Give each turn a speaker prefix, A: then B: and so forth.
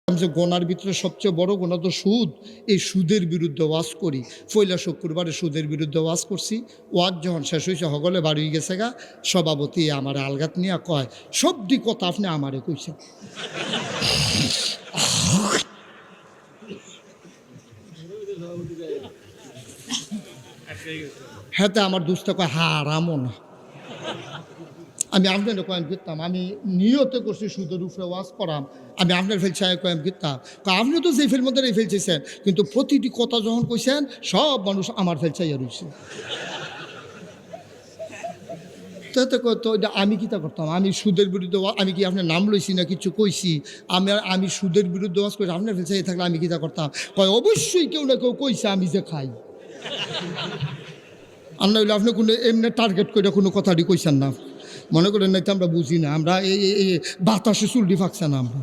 A: যে গোনার ভিতরে সবচেয়ে বড় গোনা তো সুদ। এই সুদের বিরুদ্ধে ওয়াজ করি। পয়লা শুক্রবারে সুদের বিরুদ্ধে ওয়াজ করছি। ওয়াজ যখন শেষ হয়েছে হগলে বাড়ি গেছে গা, সভাপতি আমার আলগাত নিয়ে কয়, সবটি কথা আপনি আমারে কইছেন। হ্যাঁ, আমার দুস্থ কয় হারামও না। আমি আপনার কয়েম করতাম, আমি নিয়তে করছি সুদের উপরে ওয়াজ করাম, আমি আপনার ফেলছি কয়েম করতাম। আপনি তো সেই ফেল মধ্যে ফেলছেন, কিন্তু প্রতিটি কথা যখন কইছেন সব মানুষ আমার ফেলছাইয়া রয়েছে। তো এটা আমি কিতা করতাম? আমি সুদের বিরুদ্ধে আমি কি আপনার নাম লইছি না কিছু কইছি? আমি সুদের বিরুদ্ধে ওয়াজ করি, আপনার ফেলছাই থাকলে আমি কিতা করতাম? কয় অবশ্যই কেউ না কেউ কইছে আমি যে খাই। আর না হইলে আপনি কোনো এমনি টার্গেট করে কোনো কথাটি কইছেন না, মনে করেন নাই তো আমরা বুঝি না, আমরা এই বাতাসে চুলটি ফাঁকছে না আমরা।